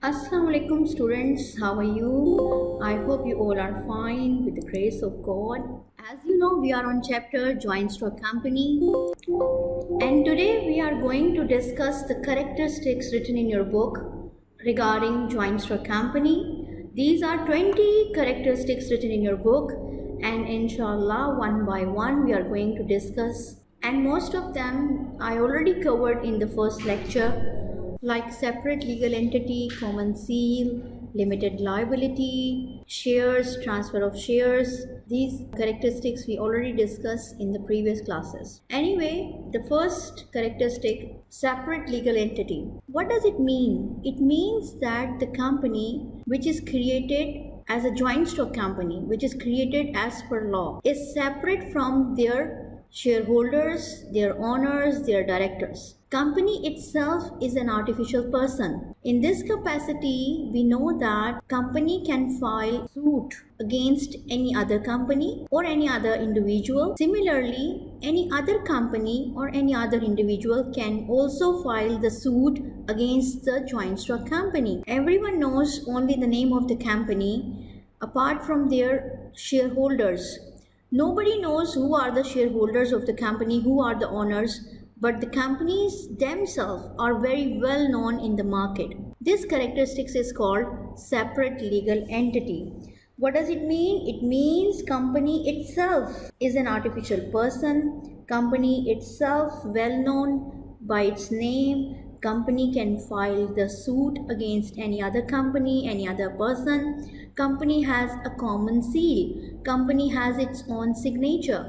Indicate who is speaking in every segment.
Speaker 1: Assalamu alaikum students, how are you? I hope you all are fine with the grace of God. As you know, we are on chapter Joint Stock Company, and today we are going to discuss the characteristics written in your book regarding Joint Stock Company. These are 20 characteristics written in your book, and inshallah one by one we are going to discuss, and most of them I already covered in the first lecture, like separate legal entity, common seal, limited liability, shares, transfer of shares. These characteristics we already discussed in the previous classes. Anyway, the first characteristic, separate legal entity. What does it mean? It means that the company which is created as a joint stock company, which is created as per law, is separate from their shareholders, their owners, their directors. Company itself is an artificial person. In this capacity, we know that company can file suit against any other company or any other individual. Similarly, any other company or any other individual can also file the suit against the joint stock company. Everyone knows only the name of the company apart from their shareholders. Nobody knows who are the shareholders of the company, who are the owners, but the companies themselves are very well known in the market. This characteristic is called separate legal entity. What does it mean? It means company itself is an artificial person, company itself well known by its name. Company can file the suit against any other company, any other person. Company has a common seal. Company has its own signature.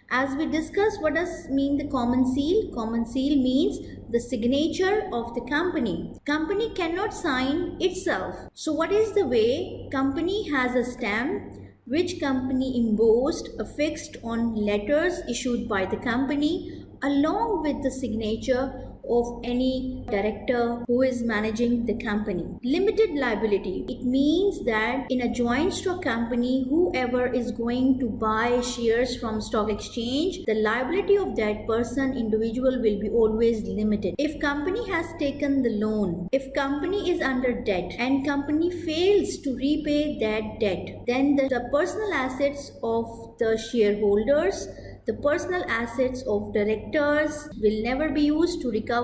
Speaker 1: As we discussed, what does mean the common seal? Common seal means the signature of the company. Company cannot sign itself. So what is the way? Company has a stamp which company embossed affixed on letters issued by the company along with the signature of any director who is managing the company. Limited liability. It means that in a joint stock company, whoever is going to buy shares from stock exchange, the liability of that person, individual, will be always limited. If company has taken the loan, if company is under debt and company fails to repay that debt, then the personal assets of the shareholders, the personal assets of directors will never be used to recover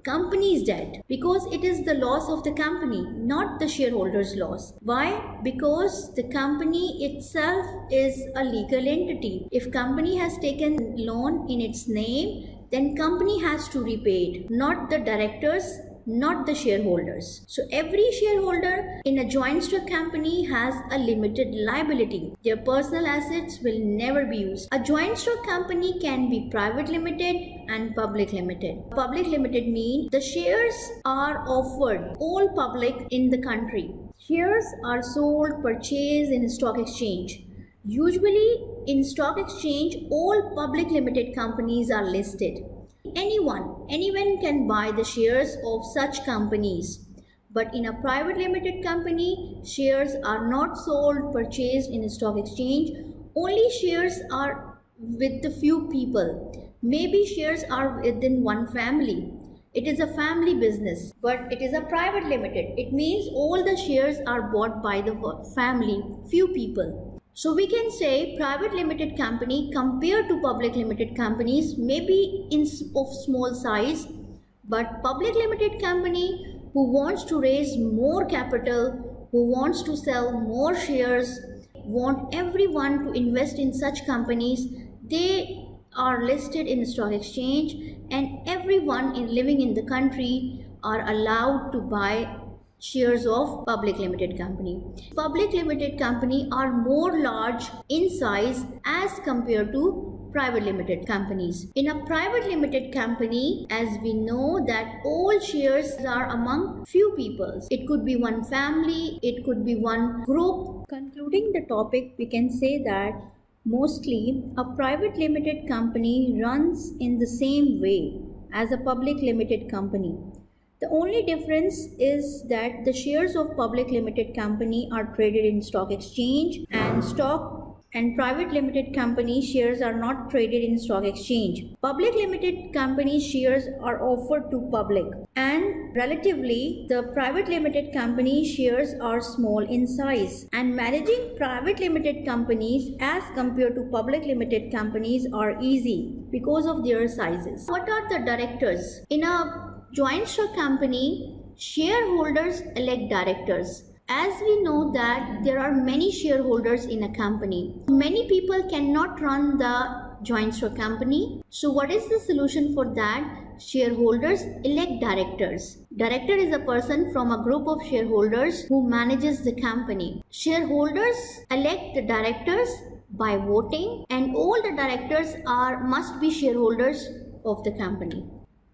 Speaker 1: company's debt, because it is the loss of the company, not the shareholders' loss. Why? Because the company itself is a legal entity. If company has taken loan in its name, then company has to repay it, not the directors, not the shareholders. So every shareholder in a joint stock company has a limited liability. Their personal assets will never be used. A joint stock company can be private limited and public limited. Public limited means the shares are offered all public in the country. Shares are sold, purchased in stock exchange. Usually in stock exchange, all public limited companies are listed. Anyone can buy the shares of such companies. But in a private limited company, shares are not sold, purchased in a stock exchange. Only shares are with the few people. Maybe shares are within one family. It is a family business, but it is a private limited. It means all the shares are bought by the family, few people. So we can say private limited company compared to public limited companies may be of small size, but public limited company who wants to raise more capital, who wants to sell more shares, want everyone to invest in such companies, they are listed in the stock exchange, and everyone living in the country are allowed to buy shares of public limited company. Public limited company are more large in size as compared to private limited companies. In a private limited company, as we know that all shares are among few people. It could be one family, it could be one group. Concluding the topic, we can say that mostly a private limited company runs in the same way as a public limited company. The only difference is that the shares of public limited company are traded in stock exchange, and stock and private limited company shares are not traded in stock exchange. Public limited company shares are offered to public, and relatively the private limited company shares are small in size, and managing private limited companies as compared to public limited companies are easy because of their sizes. What are the directors? In a joint stock company, shareholders elect directors. As we know that there are many shareholders in a company, many people cannot run the joint stock company. So what is the solution for that? Shareholders elect directors. Director is a person from a group of shareholders who manages the company. Shareholders elect the directors by voting, and all the directors must be shareholders of the company.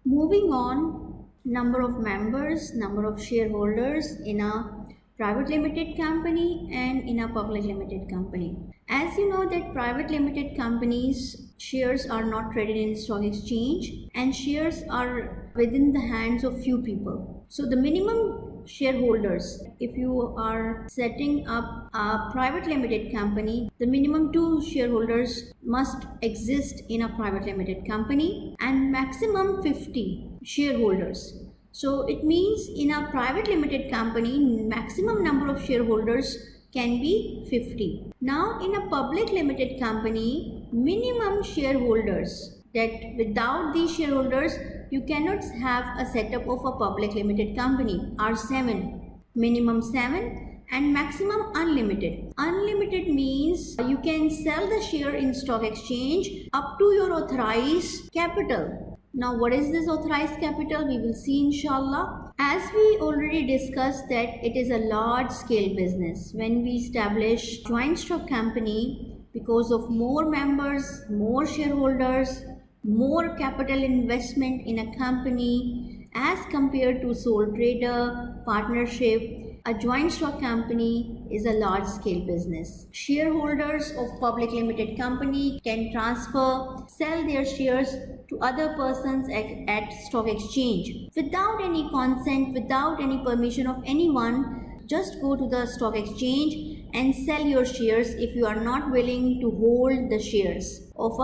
Speaker 1: Moving on, number of members, number of shareholders in a private limited company and in a public limited company. As you know that private limited companies shares are not traded in stock exchange, and shares are within the hands of few people. So the minimum shareholders, if you are setting up a private limited company, the minimum 2 shareholders must exist in a private limited company and maximum 50 shareholders. So it means in a private limited company, maximum number of shareholders can be 50. Now in a public limited company, minimum shareholders, that without these shareholders, you cannot have a setup of a public limited company, are 7. Minimum 7 and maximum unlimited. Unlimited means you can sell the share in stock exchange up to your authorized capital. Now what is this authorized capital? We will see inshallah. As we already discussed that it is a large scale business. When we establish joint stock company, because of more members, more shareholders, more capital investment in a company as compared to sole trader, partnership, a joint stock company is a large scale business. Shareholders of public limited company can transfer, sell their shares to other persons at stock exchange without any consent, without any permission of anyone. Just go to the stock exchange and sell your shares if you are not willing to hold the shares of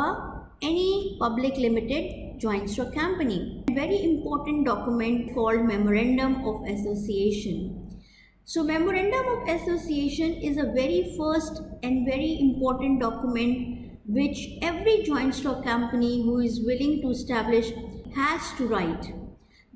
Speaker 1: any public limited joint stock company. A very important document called Memorandum of Association. So Memorandum of Association is a very first and very important document which every joint stock company who is willing to establish has to write.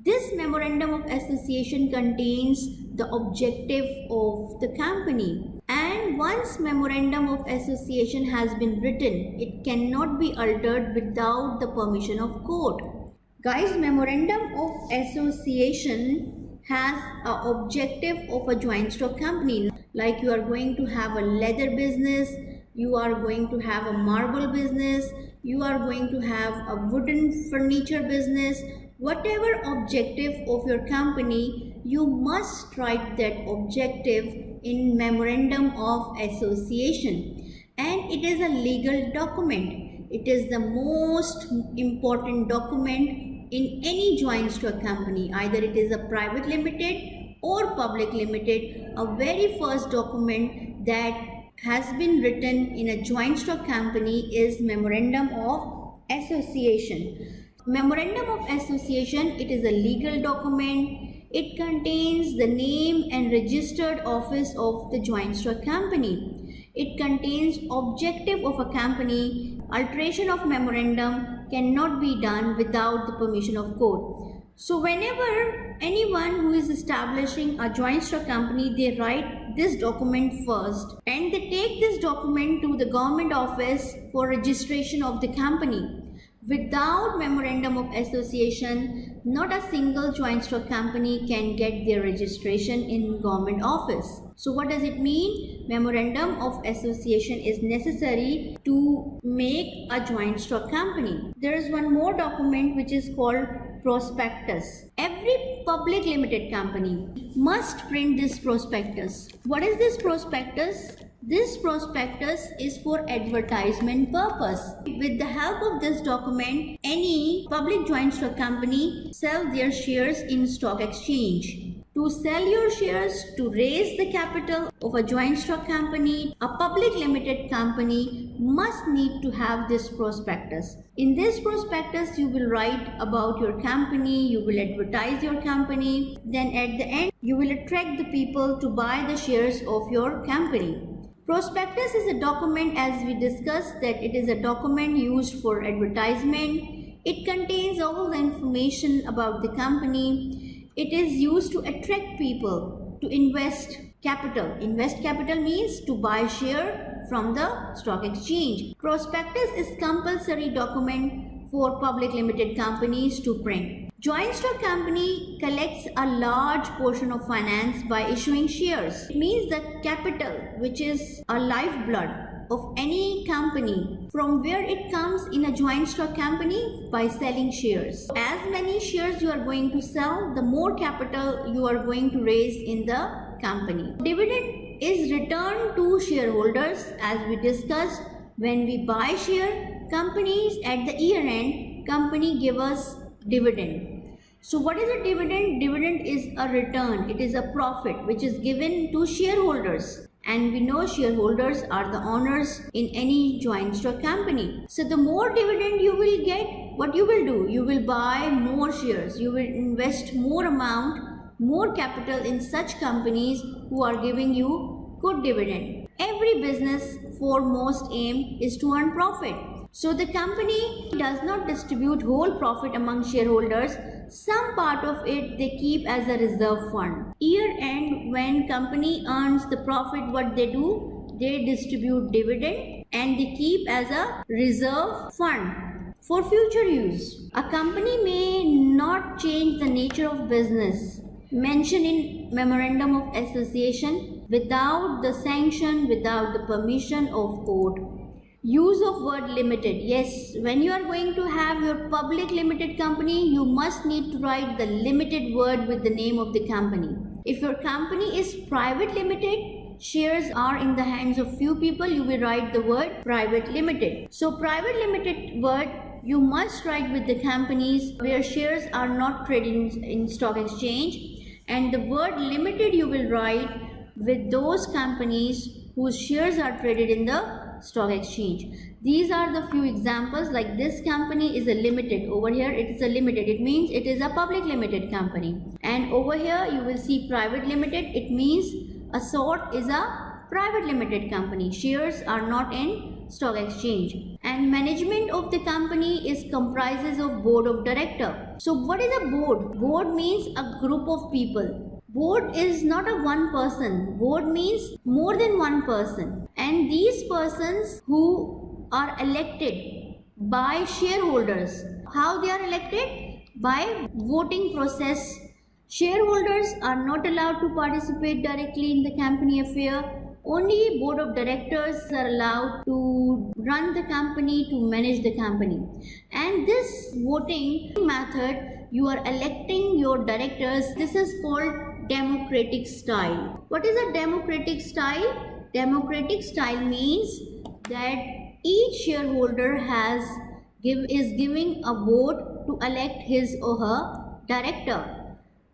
Speaker 1: This Memorandum of Association contains the objective of the company, and once Memorandum of Association has been written, it cannot be altered without the permission of court. Guys, Memorandum of Association has an objective of a joint stock company, like you are going to have a leather business, you are going to have a marble business, you are going to have a wooden furniture business. Whatever objective of your company, you must write that objective in Memorandum of Association, and it is a legal document. It is the most important document in any joint stock company, either it is a private limited or public limited. A very first document that has been written in a joint stock company is Memorandum of Association. Memorandum of Association, it is a legal document. It contains the name and registered office of the joint stock company. It contains objective of a company. Alteration of memorandum cannot be done without the permission of court. So whenever anyone who is establishing a joint stock company, they write this document first and they take this document to the government office for registration of the company. Without Memorandum of Association, not a single joint stock company can get their registration in government office. So what does it mean? Memorandum of Association is necessary to make a joint stock company. There is one more document which is called prospectus. Every public limited company must print this prospectus. What is this prospectus? This prospectus is for advertisement purpose. With the help of this document, any public joint stock company sell their shares in stock exchange. To sell your shares, to raise the capital of a joint stock company, a public limited company must need to have this prospectus. In this prospectus, you will write about your company, you will advertise your company, then at the end, you will attract the people to buy the shares of your company. Prospectus is a document, as we discussed, that it is a document used for advertisement. It contains all the information about the company. It is used to attract people to invest capital. Invest capital means to buy share from the stock exchange. Prospectus is compulsory document for public limited companies to print. Joint stock company collects a large portion of finance by issuing shares. It means the capital, which is a lifeblood of any company, from where it comes in a joint stock company by selling shares. As many shares you are going to sell, the more capital you are going to raise in the company. Dividend is returned to shareholders, as we discussed. When we buy share, companies at the year end, company give us dividend. So what is a dividend? Dividend is a return. It is a profit which is given to shareholders. And we know shareholders are the owners in any joint stock company. So the more dividend you will get, what you will do? You will buy more shares. You will invest more amount, more capital in such companies who are giving you good dividend. Every business foremost aim is to earn profit. So the company does not distribute whole profit among shareholders. Some part of it they keep as a reserve fund. Year end, when company earns the profit, what they do? They distribute dividend and they keep as a reserve fund for future use. A company may not change the nature of business mentioned in Memorandum of Association without the sanction, without the permission of court. Use of word limited. Yes, when you are going to have your public limited company, you must need to write the limited word with the name of the company. If your company is private limited, shares are in the hands of few people, you will write the word private limited. So private limited word you must write with the companies where shares are not traded in stock exchange, and the word limited you will write with those companies whose shares are traded in the stock exchange. These are the few examples. Like this company is a limited. Over here it is a limited. It means it is a public limited company. And over here you will see private limited. It means a sort is a private limited company. Shares are not in stock exchange. And management of the company is comprises of board of director. So what is a board? Board means a group of people. Board is not a one person. Board means more than one person. And these persons who are elected by shareholders. How they are elected? By voting process. Shareholders are not allowed to participate directly in the company affair. Only board of directors are allowed to run the company, to manage the company. And this voting method, you are electing your directors. This is called democratic style. What is a democratic style? Democratic style means that each shareholder is giving a vote to elect his or her director.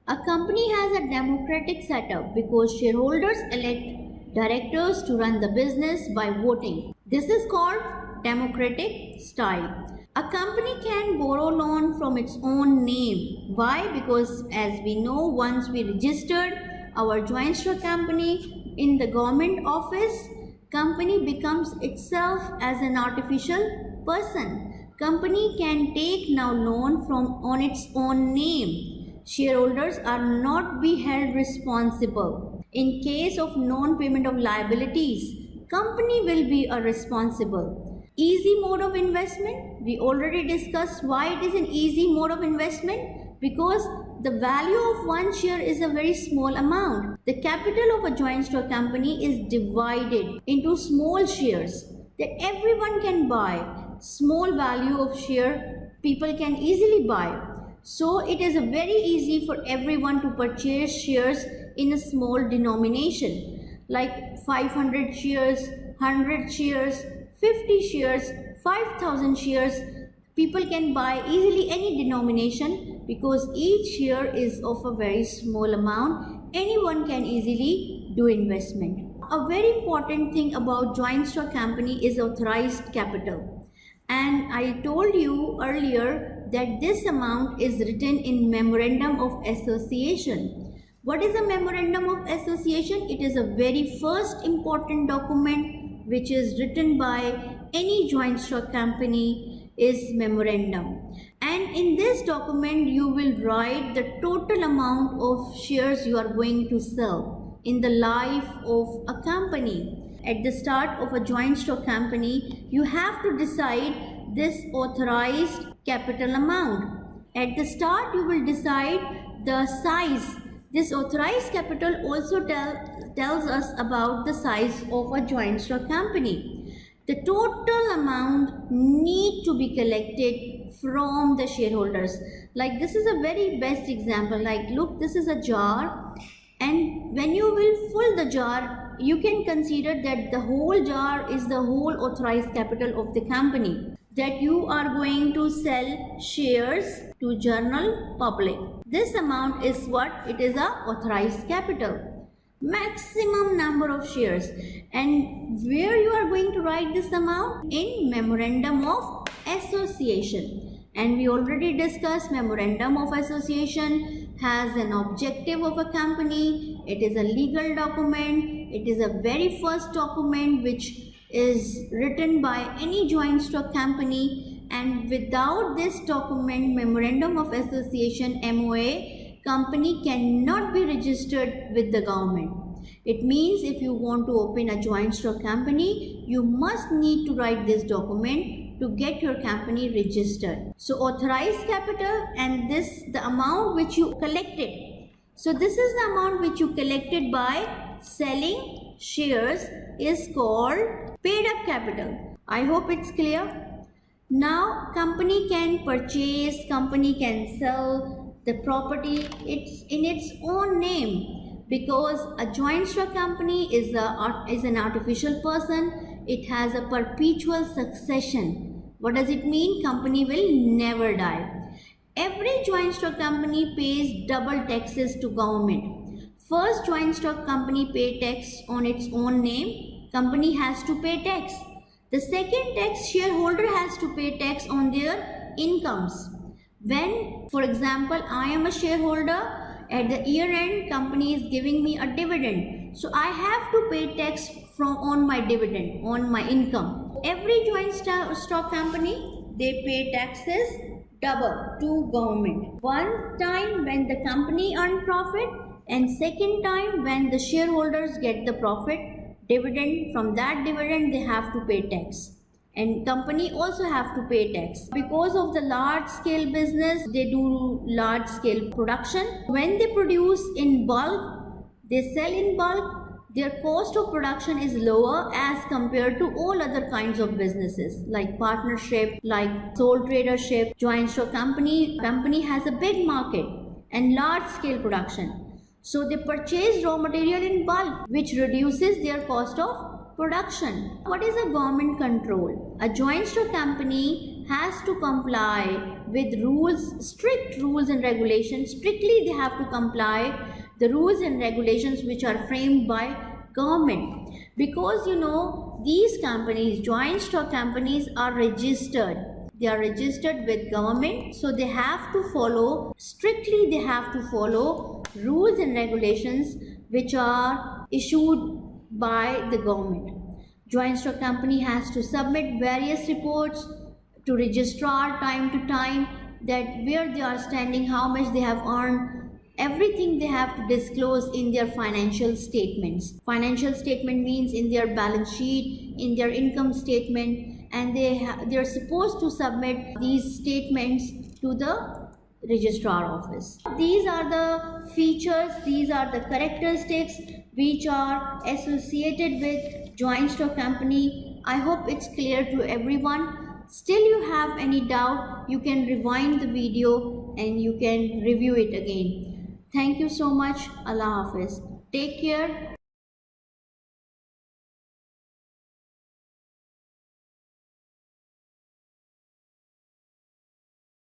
Speaker 1: A company has a democratic setup because shareholders elect directors to run the business by voting. This is called democratic style. A company can borrow loan from its own name. Why? Because as we know, once we registered our joint stock company in the government office, company becomes itself as an artificial person. Company can take now loan from on its own name. Shareholders are not be held responsible. In case of non-payment of liabilities, company will be responsible. Easy mode of investment. We already discussed why it is an easy mode of investment. Because the value of one share is a very small amount. The capital of a joint stock company is divided into small shares that everyone can buy. Small value of share people can easily buy. So it is very easy for everyone to purchase shares in a small denomination like 500 shares, 100 shares, 50 shares, 5,000 shares. People can buy easily any denomination because each share is of a very small amount. Anyone can easily do investment. A very important thing about joint stock company is authorized capital. And I told you earlier that this amount is written in Memorandum of Association. What is a Memorandum of Association? It is a very first important document which is written by any joint stock company is memorandum. And in this document you will write the total amount of shares you are going to sell in the life of a company. At the start of a joint stock company, you have to decide this authorized capital amount. At the start, you will decide the size. This authorized capital also tells us about the size of a joint stock company. The total amount need to be collected from the shareholders. Like this is a very best example. Like look, this is a jar, and when you will fill the jar, you can consider that the whole jar is the whole authorized capital of the company, that you are going to sell shares to general public. This amount is what? It is a authorized capital. Maximum number of shares. And where you are going to write this amount? In Memorandum of Association. And we already discussed Memorandum of Association has an objective of a company. It is a legal document. It is a very first document which is written by any joint stock company, and without this document, Memorandum of Association, MOA, company cannot be registered with the government. It means if you want to open a joint stock company, you must need to write this document to get your company registered. So authorized capital, and this the amount which you collected. So this is the amount which you collected by selling shares is called paid up capital. I hope it's clear. Now company can purchase, company can sell the property. It's in its own name, because a joint stock company is an artificial person. It has a perpetual succession. What does it mean? Company will never die. Every joint stock company pays double taxes to government. First, joint stock company pay tax on its own name. Company has to pay tax. The second tax, shareholder has to pay tax on their incomes. When, for example, I am a shareholder, at the year end, company is giving me a dividend. So I have to pay tax on my dividend, on my income. Every joint stock company, they pay taxes double to government. One time when the company earn profit, and second time when the shareholders get the profit, dividend. From that dividend they have to pay tax, and company also have to pay tax. Because of the large scale business, they do large scale production. When they produce in bulk, they sell in bulk, their cost of production is lower as compared to all other kinds of businesses like partnership, like sole tradership. Joint stock company has a big market and large scale production. So they purchase raw material in bulk, which reduces their cost of production. What is a government control? A joint stock company has to comply with rules, strict rules and regulations. Strictly they have to comply the rules and regulations which are framed by government. Because these companies, joint stock companies, are registered. They are registered with government, so they have to follow, strictly they have to follow rules and regulations which are issued by the government. Joint stock company has to submit various reports to registrar time to time, that where they are standing, how much they have earned. Everything they have to disclose in their financial statements. Financial statement means in their balance sheet, in their income statement, and they are supposed to submit these statements to the registrar office. These are the features, these are the characteristics which are associated with joint stock company. I hope it's clear to everyone. Still you have any doubt, you can rewind the video and you can review it again. Thank you so much. Allah Hafiz. Take care.